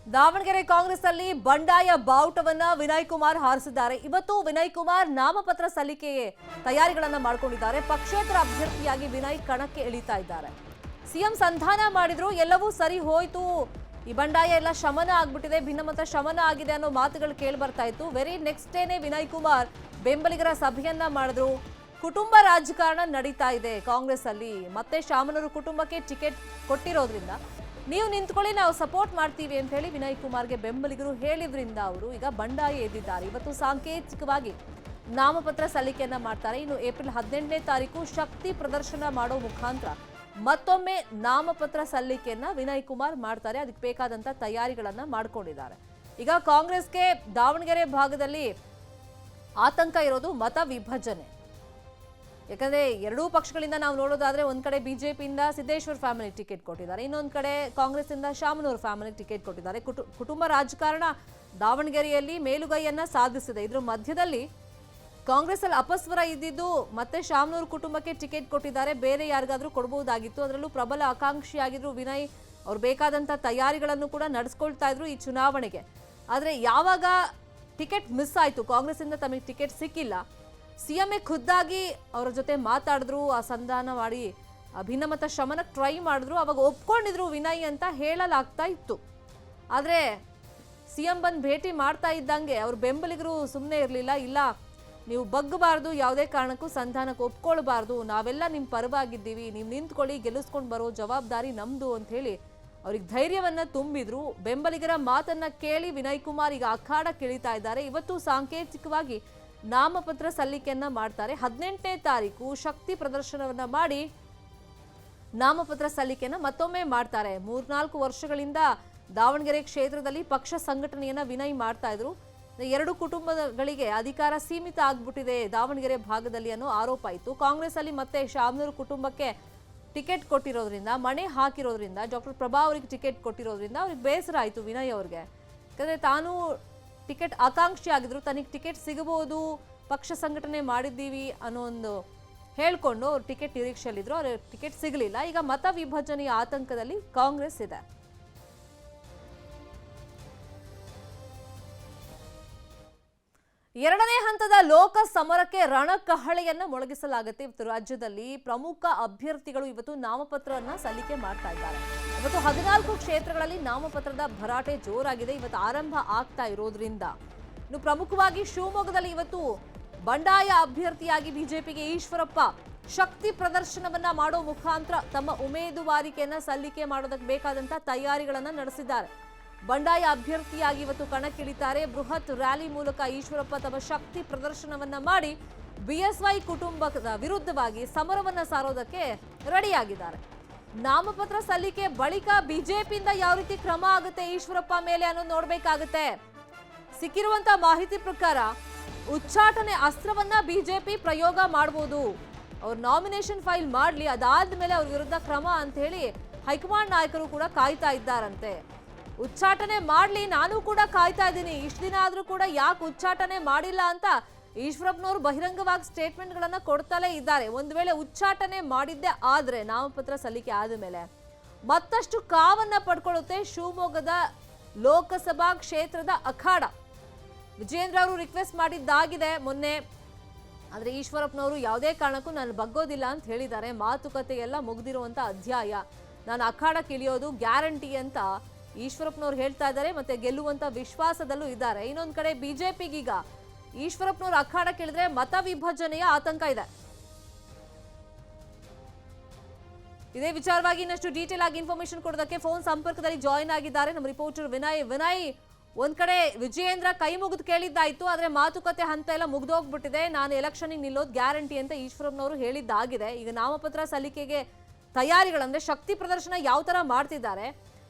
ದಾವಣಗೆರೆ ಕಾಂಗ್ರೆಸ್ ಅಲ್ಲಿ ಬಂಡಾಯ ಬಾವುಟವನ್ನ ವಿನಯ್ ಕುಮಾರ್ ಹಾರಿಸಿದ್ದಾರೆ. ಇವತ್ತು ವಿನಯ್ ಕುಮಾರ್ ನಾಮಪತ್ರ ಸಲ್ಲಿಕೆಗೆ ತಯಾರಿಗಳನ್ನ ಮಾಡಿಕೊಂಡಿದ್ದಾರೆ. ಪಕ್ಷೇತರ ಅಭ್ಯರ್ಥಿಯಾಗಿ ವಿನಯ್ ಕಣಕ್ಕೆ ಇಳಿತಾ ಇದ್ದಾರೆ. ಸಿಎಂ ಸಂಧಾನ ಮಾಡಿದ್ರು, ಎಲ್ಲವೂ ಸರಿ ಹೋಯ್ತು, ಈ ಬಂಡಾಯ ಎಲ್ಲ ಶಮನ ಆಗ್ಬಿಟ್ಟಿದೆ, ಭಿನ್ನಮತ ಶಮನ ಆಗಿದೆ ಅನ್ನೋ ಮಾತುಗಳು ಕೇಳಿ ಬರ್ತಾ ಇತ್ತು. ವೆರಿ ನೆಕ್ಸ್ಟ್ ಡೇನೆ ವಿನಯ್ ಕುಮಾರ್ ಬೆಂಬಲಿಗರ ಸಭೆಯನ್ನ ಮಾಡಿದ್ರು. ಕುಟುಂಬ ರಾಜಕಾರಣ ನಡೀತಾ ಇದೆ ಕಾಂಗ್ರೆಸ್ ಅಲ್ಲಿ. ಮತ್ತೆ ಶಾಮನೂರು ಕುಟುಂಬಕ್ಕೆ ಟಿಕೆಟ್ ಕೊಟ್ಟಿರೋದ್ರಿಂದ ನೀವು ನಿಂತ್ಕೊಳ್ಳಿ, ನಾವು ಸಪೋರ್ಟ್ ಮಾಡ್ತೀವಿ ಅಂತ ಹೇಳಿ ವಿನಯ್ ಕುಮಾರ್ಗೆ ಬೆಂಬಲಿಗರು ಹೇಳಿದ್ರಿಂದ ಅವರು ಈಗ ಬಂಡಾಯ ಎದ್ದಿದ್ದಾರೆ. ಇವತ್ತು ಸಾಂಕೇತಿಕವಾಗಿ ನಾಮಪತ್ರ ಸಲ್ಲಿಕೆಯನ್ನ ಮಾಡ್ತಾರೆ. ಇನ್ನು ಏಪ್ರಿಲ್ 18ನೇ ತಾರೀಕು ಶಕ್ತಿ ಪ್ರದರ್ಶನ ಮಾಡೋ ಮುಖಾಂತರ ಮತ್ತೊಮ್ಮೆ ನಾಮಪತ್ರ ಸಲ್ಲಿಕೆಯನ್ನ ವಿನಯ್ ಕುಮಾರ್ ಮಾಡ್ತಾರೆ. ಅದಕ್ಕೆ ಬೇಕಾದಂತ ತಯಾರಿಗಳನ್ನ ಮಾಡ್ಕೊಂಡಿದ್ದಾರೆ. ಈಗ ಕಾಂಗ್ರೆಸ್ಗೆ ದಾವಣಗೆರೆ ಭಾಗದಲ್ಲಿ ಆತಂಕ ಇರೋದು ಮತ ವಿಭಜನೆ. ಯಾಕಂದ್ರೆ ಎರಡೂ ಪಕ್ಷಗಳಿಂದ ನಾವು ನೋಡೋದಾದ್ರೆ ಒಂದ್ ಕಡೆ ಬಿಜೆಪಿಯಿಂದ ಸಿದ್ದೇಶ್ವರ್ ಫ್ಯಾಮಿಲಿ ಟಿಕೆಟ್ ಕೊಟ್ಟಿದ್ದಾರೆ, ಇನ್ನೊಂದ್ ಕಡೆ ಕಾಂಗ್ರೆಸ್ ಇಂದ ಶಾಮನೂರ್ ಫ್ಯಾಮಿಲಿ ಟಿಕೆಟ್ ಕೊಟ್ಟಿದ್ದಾರೆ. ಕುಟುಂಬ ರಾಜಕಾರಣ ದಾವಣಗೆರೆಯಲ್ಲಿ ಮೇಲುಗೈಯನ್ನ ಸಾಧಿಸಿದೆ. ಇದ್ರ ಮಧ್ಯದಲ್ಲಿ ಕಾಂಗ್ರೆಸ್ ಅಲ್ಲಿ ಅಪಸ್ವರ ಇದ್ದಿದ್ದು ಮತ್ತೆ ಶಾಮನೂರ್ ಕುಟುಂಬಕ್ಕೆ ಟಿಕೆಟ್ ಕೊಟ್ಟಿದ್ದಾರೆ. ಬೇರೆ ಯಾರಿಗಾದ್ರೂ ಕೊಡಬಹುದಾಗಿತ್ತು. ಅದರಲ್ಲೂ ಪ್ರಬಲ ಆಕಾಂಕ್ಷಿಯಾಗಿದ್ರು ವಿನಯ್. ಅವ್ರು ಬೇಕಾದಂತ ತಯಾರಿಗಳನ್ನು ಕೂಡ ನಡೆಸ್ಕೊಳ್ತಾ ಇದ್ರು ಈ ಚುನಾವಣೆಗೆ. ಆದ್ರೆ ಯಾವಾಗ ಟಿಕೆಟ್ ಮಿಸ್ ಆಯ್ತು, ಕಾಂಗ್ರೆಸ್ ಇಂದ ತಮಗೆ ಟಿಕೆಟ್ ಸಿಕ್ಕಿಲ್ಲ, ಸಿಎಂಎ ಖುದ್ದಾಗಿ ಅವರ ಜೊತೆ ಮಾತಾಡಿದ್ರು, ಆ ಸಂಧಾನ ಮಾಡಿ ಭಿನ್ನಮತ ಶಮನಕ್ಕೆ ಟ್ರೈ ಮಾಡಿದ್ರು. ಅವಾಗ ಒಪ್ಕೊಂಡಿದ್ರು ವಿನಯ್ ಅಂತ ಹೇಳಲಾಗ್ತಾ ಇತ್ತು. ಆದ್ರೆ ಸಿಎಂ ಬಂದು ಭೇಟಿ ಮಾಡ್ತಾ ಇದ್ದಂಗೆ ಅವ್ರ ಬೆಂಬಲಿಗರು ಸುಮ್ಮನೆ ಇರಲಿಲ್ಲ. ಇಲ್ಲ, ನೀವು ಬಗ್ಗಬಾರ್ದು, ಯಾವುದೇ ಕಾರಣಕ್ಕೂ ಸಂಧಾನಕ್ಕೆ ಒಪ್ಕೊಳ್ಬಾರ್ದು, ನಾವೆಲ್ಲ ನಿಮ್ಮ ಪರವಾಗಿದ್ದೀವಿ, ನೀವು ನಿಂತ್ಕೊಳ್ಳಿ, ಗೆಲ್ಲಿಸ್ಕೊಂಡು ಬರೋ ಜವಾಬ್ದಾರಿ ನಮ್ದು ಅಂತ ಹೇಳಿ ಅವ್ರಿಗೆ ಧೈರ್ಯವನ್ನ ತುಂಬಿದ್ರು. ಬೆಂಬಲಿಗರ ಮಾತನ್ನ ಕೇಳಿ ವಿನಯ್ ಕುಮಾರ್ ಈಗ ಅಖಾಡಕ್ಕೆ ಇಳಿತಾ ಇದ್ದಾರೆ. ಇವತ್ತು ಸಾಂಕೇತಿಕವಾಗಿ ನಾಮಪತ್ರ ಸಲ್ಲಿಕೆಯನ್ನ ಮಾಡ್ತಾರೆ. 18ನೇ ತಾರೀಕು ಶಕ್ತಿ ಪ್ರದರ್ಶನವನ್ನ ಮಾಡಿ ನಾಮಪತ್ರ ಸಲ್ಲಿಕೆಯನ್ನ ಮತ್ತೊಮ್ಮೆ ಮಾಡ್ತಾರೆ. 3-4 ವರ್ಷಗಳಿಂದ ದಾವಣಗೆರೆ ಕ್ಷೇತ್ರದಲ್ಲಿ ಪಕ್ಷ ಸಂಘಟನೆಯನ್ನ ವಿನಯ್ ಮಾಡ್ತಾ ಇದ್ರು. ಎರಡು ಕುಟುಂಬಗಳಿಗೆ ಅಧಿಕಾರ ಸೀಮಿತ ಆಗ್ಬಿಟ್ಟಿದೆ ದಾವಣಗೆರೆ ಭಾಗದಲ್ಲಿ ಅನ್ನೋ ಆರೋಪ ಇತ್ತು. ಕಾಂಗ್ರೆಸ್ ಅಲ್ಲಿ ಮತ್ತೆ ಶಾಮನೂರು ಕುಟುಂಬಕ್ಕೆ ಟಿಕೆಟ್ ಕೊಟ್ಟಿರೋದ್ರಿಂದ, ಮಣೆ ಹಾಕಿರೋದ್ರಿಂದ, ಡಾಕ್ಟರ್ ಪ್ರಭಾ ಅವರಿಗೆ ಟಿಕೆಟ್ ಕೊಟ್ಟಿರೋದ್ರಿಂದ ಅವ್ರಿಗೆ ಬೇಸರ ಆಯಿತು ವಿನಯ್ ಅವ್ರಿಗೆ. ಯಾಕಂದ್ರೆ ತಾನು ಟಿಕೆಟ್ ಆಕಾಂಕ್ಷಿ ಆಗಿದ್ರು, ತನಗೆ ಟಿಕೆಟ್ ಸಿಗಬಹುದು, ಪಕ್ಷ ಸಂಘಟನೆ ಮಾಡಿದ್ದೀವಿ ಅನ್ನೋ ಒಂದು ಹೇಳ್ಕೊಂಡು ಅವ್ರು ಟಿಕೆಟ್ ನಿರೀಕ್ಷೆಯಲ್ಲಿದ್ರು. ಅವ್ರ ಟಿಕೆಟ್ ಸಿಗಲಿಲ್ಲ. ಈಗ ಮತ ವಿಭಜನೆಯ ಆತಂಕದಲ್ಲಿ ಕಾಂಗ್ರೆಸ್ ಇದೆ. ಎರಡನೇ ಹಂತದ ಲೋಕ ಸಮರಕ್ಕೆ ರಣಕಹಳೆಯನ್ನ ಮೊಳಗಿಸಲಾಗುತ್ತೆ. ಇವತ್ತು ರಾಜ್ಯದಲ್ಲಿ ಪ್ರಮುಖ ಅಭ್ಯರ್ಥಿಗಳು ಇವತ್ತು ನಾಮಪತ್ರವನ್ನ ಸಲ್ಲಿಕೆ ಮಾಡ್ತಾ ಇದ್ದಾರೆ. ಇವತ್ತು 14 ಕ್ಷೇತ್ರಗಳಲ್ಲಿ ನಾಮಪತ್ರದ ಭರಾಟೆ ಜೋರಾಗಿದೆ. ಇವತ್ತು ಆರಂಭ ಆಗ್ತಾ ಇರೋದ್ರಿಂದ ಇನ್ನು ಪ್ರಮುಖವಾಗಿ ಶಿವಮೊಗ್ಗದಲ್ಲಿ ಇವತ್ತು ಬಂಡಾಯ ಅಭ್ಯರ್ಥಿಯಾಗಿ ಬಿಜೆಪಿಗೆ ಈಶ್ವರಪ್ಪ ಶಕ್ತಿ ಪ್ರದರ್ಶನವನ್ನ ಮಾಡೋ ಮುಖಾಂತರ ತಮ್ಮ ಉಮೇದುವಾರಿಕೆಯನ್ನ ಸಲ್ಲಿಕೆ ಮಾಡೋದಕ್ಕೆ ಬೇಕಾದಂತ ತಯಾರಿಗಳನ್ನ ನಡೆಸಿದ್ದಾರೆ. ಬಂಡಾಯ ಅಭ್ಯರ್ಥಿಯಾಗಿ ಇವತ್ತು ಕಣಕ್ಕಿಳಿತಾರೆ. ಬೃಹತ್ ರ್ಯಾಲಿ ಮೂಲಕ ಈಶ್ವರಪ್ಪ ತಮ್ಮ ಶಕ್ತಿ ಪ್ರದರ್ಶನವನ್ನ ಮಾಡಿ ಬಿಎಸ್ವೈ ಕುಟುಂಬದ ವಿರುದ್ಧವಾಗಿ ಸಮರವನ್ನ ಸಾರೋದಕ್ಕೆ ರೆಡಿಯಾಗಿದ್ದಾರೆ. ನಾಮಪತ್ರ ಸಲ್ಲಿಕೆ ಬಳಿಕ ಬಿಜೆಪಿಯಿಂದ ಯಾವ ರೀತಿ ಕ್ರಮ ಆಗುತ್ತೆ ಈಶ್ವರಪ್ಪ ಮೇಲೆ ಅನ್ನೋದು ನೋಡ್ಬೇಕಾಗುತ್ತೆ. ಸಿಕ್ಕಿರುವಂತ ಮಾಹಿತಿ ಪ್ರಕಾರ ಉಚ್ಚಾಟನೆ ಅಸ್ತ್ರವನ್ನ ಬಿಜೆಪಿ ಪ್ರಯೋಗ ಮಾಡಬಹುದು. ಅವ್ರ ನಾಮಿನೇಷನ್ ಫೈಲ್ ಮಾಡ್ಲಿ, ಅದಾದ್ಮೇಲೆ ಅವ್ರ ವಿರುದ್ಧ ಕ್ರಮ ಅಂತ ಹೇಳಿ ಹೈಕಮಾಂಡ್ ನಾಯಕರು ಕೂಡ ಕಾಯ್ತಾ ಇದ್ದಾರಂತೆ. ಉಚ್ಚಾಟನೆ ಮಾಡ್ಲಿ, ನಾನು ಕೂಡ ಕಾಯ್ತಾ ಇದ್ದೀನಿ, ಇಷ್ಟು ದಿನ ಆದ್ರೂ ಕೂಡ ಯಾಕೆ ಉಚ್ಚಾಟನೆ ಮಾಡಿಲ್ಲ ಅಂತ ಈಶ್ವರಪ್ಪನವರು ಬಹಿರಂಗವಾಗಿ ಸ್ಟೇಟ್ಮೆಂಟ್ ಗಳನ್ನ ಕೊಡ್ತಲೇ ಇದ್ದಾರೆ. ಒಂದು ವೇಳೆ ಉಚ್ಚಾಟನೆ ಮಾಡಿದ್ದೆ ಆದ್ರೆ ನಾಮಪತ್ರ ಸಲ್ಲಿಕೆ ಆದ ಮೇಲೆ ಮತ್ತಷ್ಟು ಕಾವನ್ನ ಪಡ್ಕೊಳ್ಳುತ್ತೆ ಶಿವಮೊಗ್ಗದ ಲೋಕಸಭಾ ಕ್ಷೇತ್ರದ ಅಖಾಡ. ವಿಜೇಂದ್ರ ಅವರು ರಿಕ್ವೆಸ್ಟ್ ಮಾಡಿದ್ದಾಗಿದೆ ಮೊನ್ನೆ, ಆದ್ರೆ ಈಶ್ವರಪ್ಪನವರು ಯಾವುದೇ ಕಾರಣಕ್ಕೂ ನಾನು ಬಗ್ಗೋದಿಲ್ಲ ಅಂತ ಹೇಳಿದ್ದಾರೆ. ಮಾತುಕತೆ ಎಲ್ಲ ಮುಗ್ದಿರುವಂತ ಅಧ್ಯಾಯ, ನಾನು ಅಖಾಡಕ್ಕೆ ಇಳಿಯೋದು ಗ್ಯಾರಂಟಿ ಅಂತ ಈಶ್ವರಪ್ಪನವ್ರು ಹೇಳ್ತಾ ಇದ್ದಾರೆ. ಮತ್ತೆ ಗೆಲ್ಲುವಂತ ವಿಶ್ವಾಸದಲ್ಲೂ ಇದ್ದಾರೆ. ಇನ್ನೊಂದ್ ಕಡೆ ಬಿಜೆಪಿಗೀಗ ಈಶ್ವರಪ್ಪನವ್ರು ಅಖಾಡಕ್ಕೆ ಇಳಿದ್ರೆ ಮತ ವಿಭಜನೆಯ ಆತಂಕ ಇದೆ. ಇದೇ ವಿಚಾರವಾಗಿ ಇನ್ನಷ್ಟು ಡೀಟೇಲ್ ಆಗಿ ಇನ್ಫಾರ್ಮೇಶನ್ ಕೊಡೋದಕ್ಕೆ ಫೋನ್ ಸಂಪರ್ಕದಲ್ಲಿ ಜಾಯಿನ್ ಆಗಿದ್ದಾರೆ ನಮ್ಮ ರಿಪೋರ್ಟರ್ ವಿನಯ್. ವಿನಯ್, ಒಂದ್ ಕಡೆ ವಿಜಯೇಂದ್ರ ಕೈ ಮುಗಿದು ಕೇಳಿದ್ದಾಯ್ತು, ಆದ್ರೆ ಮಾತುಕತೆ ಹಂತ ಎಲ್ಲ ಮುಗ್ದೋಗ್ಬಿಟ್ಟಿದೆ, ನಾನು ಎಲೆಕ್ಷನ್ ನಿಲ್ಲೋದು ಗ್ಯಾರಂಟಿ ಅಂತ ಈಶ್ವರಪ್ಪನವರು ಹೇಳಿದ್ದಾಗಿದೆ. ಈಗ ನಾಮಪತ್ರ ಸಲ್ಲಿಕೆಗೆ ತಯಾರಿಗಳಂದ್ರೆ ಶಕ್ತಿ ಪ್ರದರ್ಶನ ಯಾವ ತರ ಮಾಡ್ತಿದ್ದಾರೆ.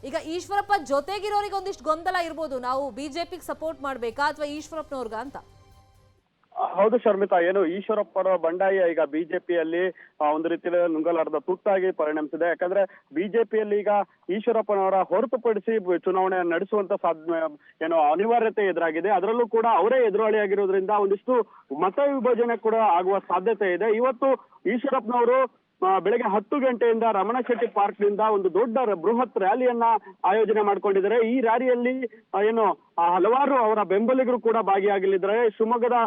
ಈಗ ಈಶ್ವರಪ್ಪ ಜೊತೆಗಿರೋರಿಗೆ ಒಂದಿಷ್ಟು ಗೊಂದಲ ಇರ್ಬೋದು, ನಾವು ಬಿಜೆಪಿಗೆ ಸಪೋರ್ಟ್ ಮಾಡ್ಬೇಕಾ ಅಥವಾ ಈಶ್ವರಪ್ಪನವ್ರಿಗ ಅಂತ. ಹೌದು ಶರ್ಮಿತಾ, ಏನು ಈಶ್ವರಪ್ಪರ ಬಂಡಾಯ ಈಗ ಬಿಜೆಪಿಯಲ್ಲಿ ಒಂದು ರೀತಿಯಲ್ಲಿ ನುಂಗಲಾರದ ತುತ್ತಾಗಿ ಪರಿಣಮಿಸಿದೆ. ಯಾಕಂದ್ರೆ ಬಿಜೆಪಿಯಲ್ಲಿ ಈಗ ಈಶ್ವರಪ್ಪನವರ ಹೊರತುಪಡಿಸಿ ಚುನಾವಣೆ ನಡೆಸುವಂತ ಏನು ಅನಿವಾರ್ಯತೆ ಎದುರಾಗಿದೆ. ಅದರಲ್ಲೂ ಕೂಡ ಅವರೇ ಎದುರಾಳಿಯಾಗಿರೋದ್ರಿಂದ ಒಂದಿಷ್ಟು ಮತ ವಿಭಜನೆ ಕೂಡ ಆಗುವ ಸಾಧ್ಯತೆ ಇದೆ. ಇವತ್ತು ಈಶ್ವರಪ್ಪನವರು ಬೆಳಗ್ಗೆ 10 ಗಂಟೆಯಿಂದ ರಮಣಶೆಟ್ಟಿ ಪಾರ್ಕ್ ನಿಂದ ಒಂದು ದೊಡ್ಡ ಬೃಹತ್ ರ್ಯಾಲಿಯನ್ನ ಆಯೋಜನೆ ಮಾಡ್ಕೊಂಡಿದ್ದಾರೆ. ಈ ರ್ಯಾಲಿಯಲ್ಲಿ ಏನು ಹಲವಾರು ಅವರ ಬೆಂಬಲಿಗರು ಕೂಡ ಭಾಗಿಯಾಗಲಿದ್ದಾರೆ. ಶಿವಮೊಗ್ಗದ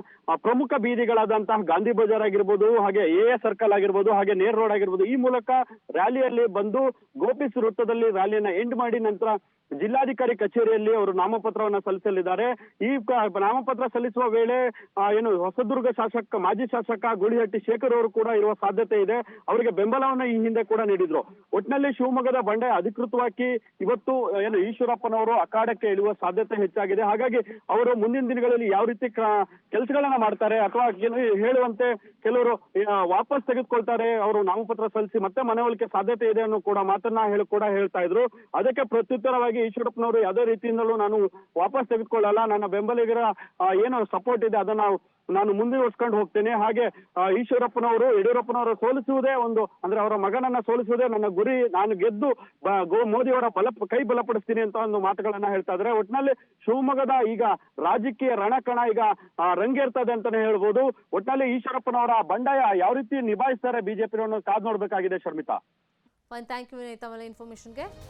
ಪ್ರಮುಖ ಬೀದಿಗಳಾದಂತಹ ಗಾಂಧಿ ಬಜಾರ್ ಆಗಿರ್ಬೋದು, ಹಾಗೆ ಎ ಸರ್ಕಲ್ ಆಗಿರ್ಬೋದು, ಹಾಗೆ ನೇರ್ ರೋಡ್ ಆಗಿರ್ಬೋದು, ಈ ಮೂಲಕ ರ್ಯಾಲಿಯಲ್ಲಿ ಬಂದು ಗೋಪಿಸ್ ವೃತ್ತದಲ್ಲಿ ರ್ಯಾಲಿಯನ್ನ ಎಂಡ್ ಮಾಡಿ ನಂತರ ಜಿಲ್ಲಾಧಿಕಾರಿ ಕಚೇರಿಯಲ್ಲಿ ಅವರು ನಾಮಪತ್ರವನ್ನ ಸಲ್ಲಿಸಲಿದ್ದಾರೆ. ಈ ನಾಮಪತ್ರ ಸಲ್ಲಿಸುವ ವೇಳೆ ಏನು ಹೊಸದುರ್ಗ ಮಾಜಿ ಶಾಸಕ ಗೂಳಿಹಟ್ಟಿ ಶೇಖರ್ ಅವರು ಕೂಡ ಇರುವ ಸಾಧ್ಯತೆ ಇದೆ. ಅವರಿಗೆ ಬೆಂಬಲವನ್ನು ಈ ಹಿಂದೆ ಕೂಡ ನೀಡಿದ್ರು. ಒಟ್ಟಿನಲ್ಲಿ ಶಿವಮೊಗ್ಗದ ಬಂಡಾಯ ಅಧಿಕೃತವಾಗಿ ಇವತ್ತು ಏನು ಈಶ್ವರಪ್ಪನವರು ಅಖಾಡಕ್ಕೆ ಇಳುವ ಸಾಧ್ಯತೆ ಹೆಚ್ಚಾಗಿದೆ. ಹಾಗಾಗಿ ಅವರು ಮುಂದಿನ ದಿನಗಳಲ್ಲಿ ಯಾವ ರೀತಿ ಕೆಲಸಗಳನ್ನ ಮಾಡ್ತಾರೆ ಅಥವಾ ಹೇಳುವಂತೆ ಕೆಲವರು ವಾಪಸ್ ತೆಗೆದುಕೊಳ್ತಾರೆ, ಅವರು ನಾಮಪತ್ರ ಸಲ್ಲಿಸಿ ಮತ್ತೆ ಮನವೊಲಿಕೆ ಸಾಧ್ಯತೆ ಇದೆ ಅನ್ನೋ ಕೂಡ ಮಾತನ್ನ ಹೇಳ್ತಾ ಇದ್ರು. ಅದಕ್ಕೆ ಪ್ರತ್ಯುತ್ತರವಾಗಿ ಈಶ್ವರಪ್ಪನವರು ಯಾವುದೇ ರೀತಿಯಿಂದಲೂ ನಾನು ವಾಪಸ್ ತೆಗೆದುಕೊಳ್ಳಲ್ಲ, ನನ್ನ ಬೆಂಬಲಿಗರ ಏನು ಸಪೋರ್ಟ್ ಇದೆ ಅದನ್ನ ನಾನು ಮುಂದುವರಿಸ್ಕೊಂಡು ಹೋಗ್ತೇನೆ. ಹಾಗೆ ಈಶ್ವರಪ್ಪನವರು ಯಡಿಯೂರಪ್ಪನವರು ಸೋಲಿಸುವುದೇ ಅಂದ್ರೆ ಅವರ ಮಗನನ್ನ ಸೋಲಿಸುವುದೇ ನನ್ನ ಗುರಿ, ನಾನು ಗೆದ್ದು ಮೋದಿಯವರ ಕೈ ಬಲಪಡಿಸ್ತೀನಿ ಅಂತ ಒಂದು ಮಾತುಗಳನ್ನ ಹೇಳ್ತಾ ಇದ್ದಾರೆ. ಒಟ್ಟಿನಲ್ಲಿ ಶಿವಮೊಗ್ಗದ ಈಗ ರಾಜಕೀಯ ರಣಕಣ ಈಗ ರಂಗೇರ್ತದೆ ಅಂತಾನೆ ಹೇಳ್ಬೋದು. ಒಟ್ಟಿನಲ್ಲಿ ಈಶ್ವರಪ್ಪನವರ ಬಂಡಾಯ ಯಾವ ರೀತಿ ನಿಭಾಯಿಸ್ತಾರೆ ಬಿಜೆಪಿ ಕಾದ್ ನೋಡ್ಬೇಕಾಗಿದೆ ಶರ್ಮಿತಾ. ಥ್ಯಾಂಕ್ ಯು ವಿನಯ್ ತಮ್ಮ ಇನ್ಫಾರ್ಮೇಶನ್ಗೆ.